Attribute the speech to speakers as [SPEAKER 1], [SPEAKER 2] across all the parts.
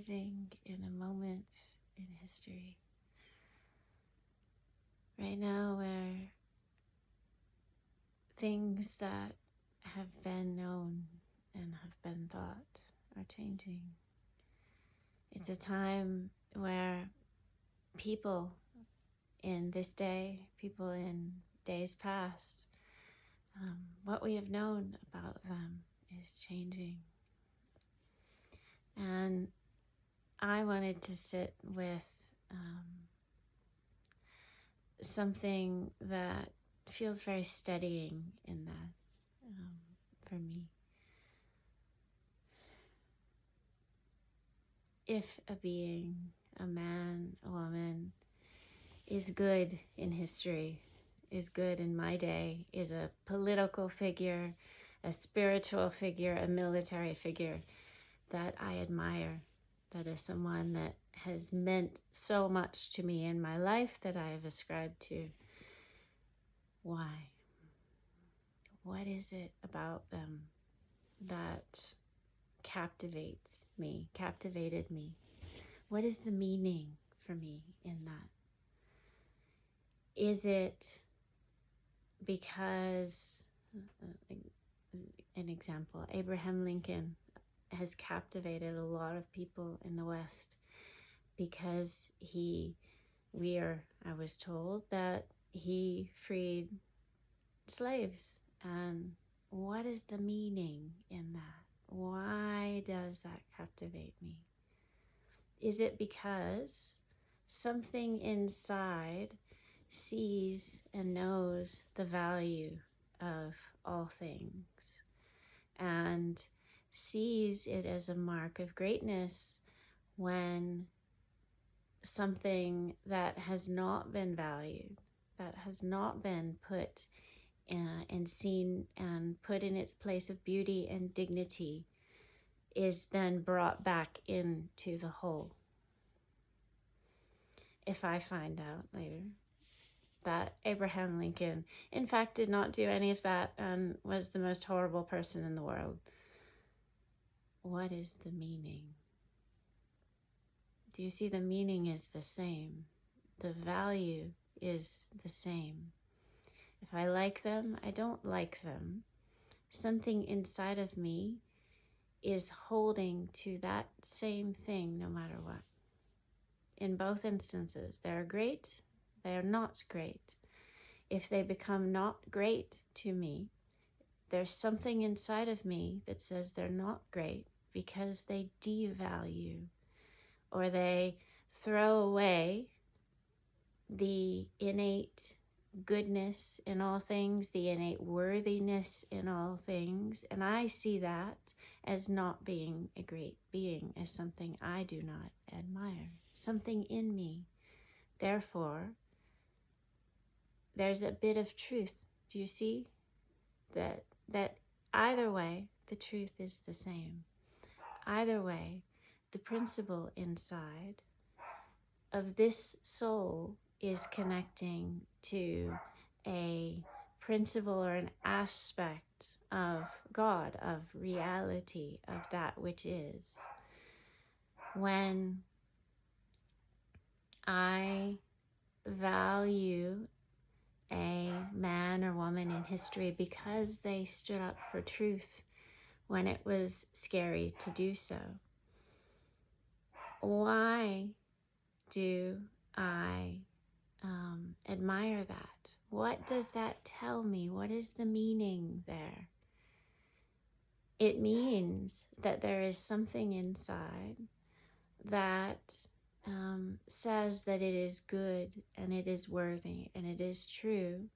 [SPEAKER 1] living in a moment in history right now where things that have been known and have been thought are changing. It's a time where people in this day, people in days past, what we have known about them is changing. And I wanted to sit with something that feels very steadying in that for me. If a being, a man, a woman, is good in history, is good in my day, is a political figure, a spiritual figure, a military figure that I admire, that is someone that has meant so much to me in my life that I have ascribed to. Why? What is it about them that captivated me? What is the meaning for me in that? Is it because, an example, Abraham Lincoln has captivated a lot of people in the West because I was told that he freed slaves. And what is the meaning in that? Why does that captivate me? Is it because something inside sees and knows the value of all things and sees it as a mark of greatness when something that has not been valued, that has not been put and seen and put in its place of beauty and dignity, is then brought back into the whole? If I find out later that Abraham Lincoln, in fact, did not do any of that and was the most horrible person in the world, what is the meaning? Do you see? The meaning is the same. The value is the same. If I like them, I don't like them. Something inside of me is holding to that same thing no matter what. In both instances, they're great, they're not great. If they become not great to me, there's something inside of me that says they're not great because they devalue or they throw away the innate goodness in all things, the innate worthiness in all things. And I see that as not being a great being, as something I do not admire, something in me. Therefore, there's a bit of truth. Do you see? That either way, the truth is the same. Either way, the principle inside of this soul is connecting to a principle or an aspect of God, of reality, of that which is. When I value a man or woman in history because they stood up for truth when it was scary to do so, why do I admire that? What does that tell me? What is the meaning there? It means that there is something inside that says that it is good and it is worthy and it is true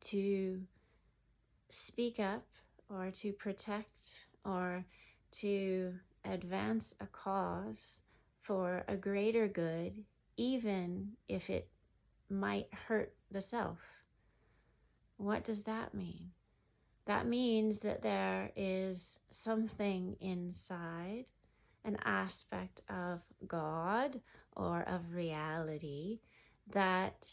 [SPEAKER 1] to speak up or to protect or to advance a cause for a greater good, even if it might hurt the self. What does that mean? That means that there is something inside, an aspect of God or of reality that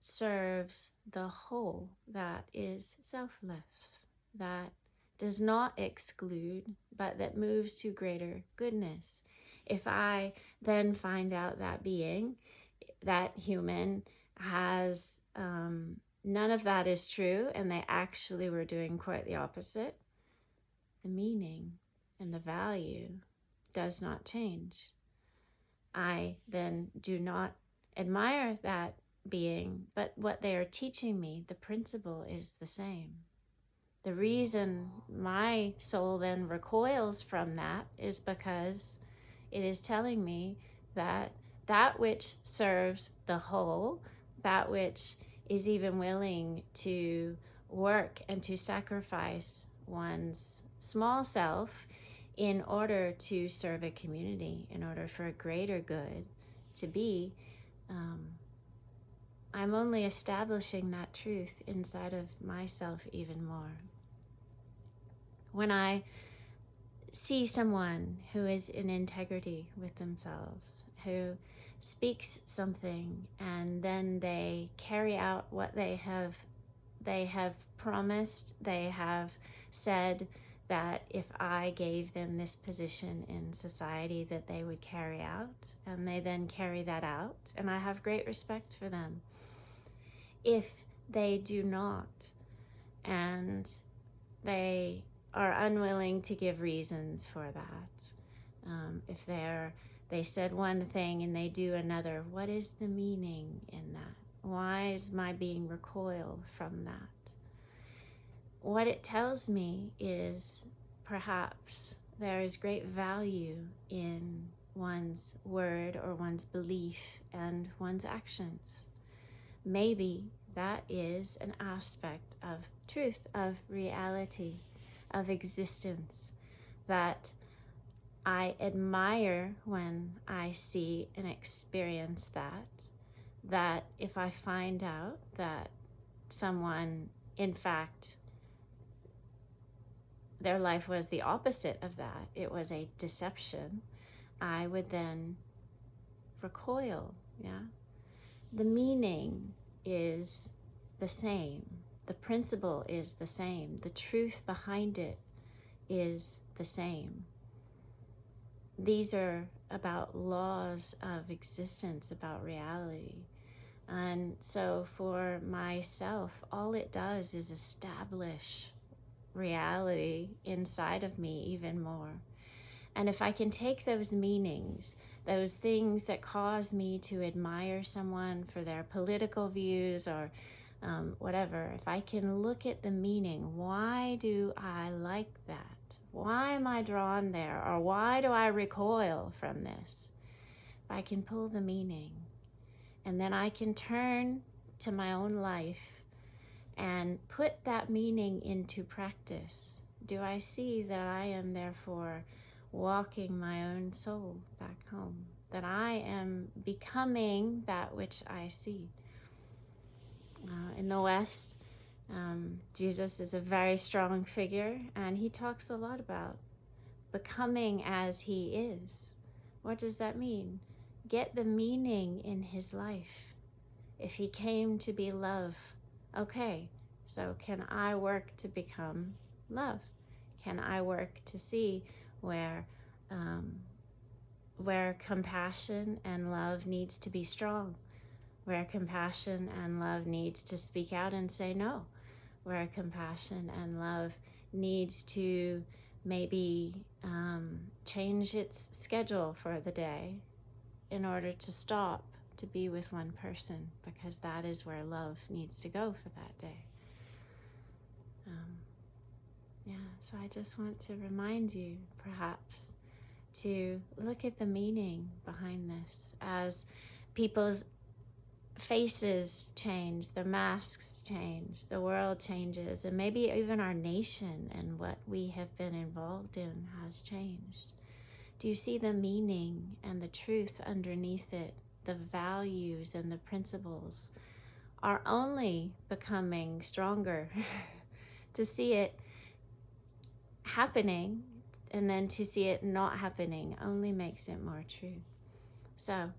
[SPEAKER 1] serves the whole, that is selfless, that does not exclude, but that moves to greater goodness. If I then find out that being, that human has none of that is true, and they actually were doing quite the opposite, the meaning and the value does not change. I then do not admire that being, but what they are teaching me, the principle is the same. The reason my soul then recoils from that is because it is telling me that that which serves the whole, that which is even willing to work and to sacrifice one's small self in order to serve a community, in order for a greater good to be, I'm only establishing that truth inside of myself even more. When I see someone who is in integrity with themselves, who speaks something and then they carry out what they have promised, they have said that if I gave them this position in society that they would carry out, and they then carry that out, and I have great respect for them. If they do not, and they are unwilling to give reasons for that, if they said one thing and they do another, what is the meaning in that? Why is my being recoil from that? What it tells me is perhaps there is great value in one's word or one's belief and one's actions. Maybe that is an aspect of truth, of reality, of existence, that I admire when I see and experience that if I find out that someone, in fact, their life was the opposite of that, it was a deception, I would then recoil, yeah? The meaning is the same. The principle is the same. The truth behind it is the same. These are about laws of existence, about reality. And so for myself, all it does is establish reality inside of me even more. And if I can take those meanings, those things that cause me to admire someone for their political views or whatever, if I can look at the meaning, why do I like that? Why am I drawn there? Or why do I recoil from this? If I can pull the meaning, and then I can turn to my own life and put that meaning into practice, do I see that I am therefore walking my own soul back home? That I am becoming that which I see? In the West, Jesus is a very strong figure, and he talks a lot about becoming as he is. What does that mean? Get the meaning in his life. If he came to be love, okay, so can I work to become love? Can I work to see where compassion and love needs to be strong, where compassion and love needs to speak out and say no, where compassion and love needs to maybe change its schedule for the day in order to stop to be with one person, because that is where love needs to go for that day. So I just want to remind you, perhaps, to look at the meaning behind this as people's faces change, the masks change, the world changes, and maybe even our nation and what we have been involved in has changed. Do you see the meaning and the truth underneath it? The values and the principles are only becoming stronger. To see it happening and then to see it not happening only makes it more true. So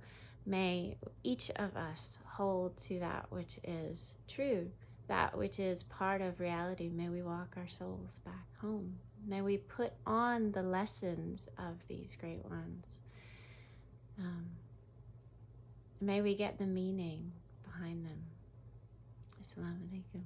[SPEAKER 1] may each of us hold to that which is true, that which is part of reality. May we walk our souls back home. May we put on the lessons of these great ones. may we get the meaning behind them. Assalam Alekum.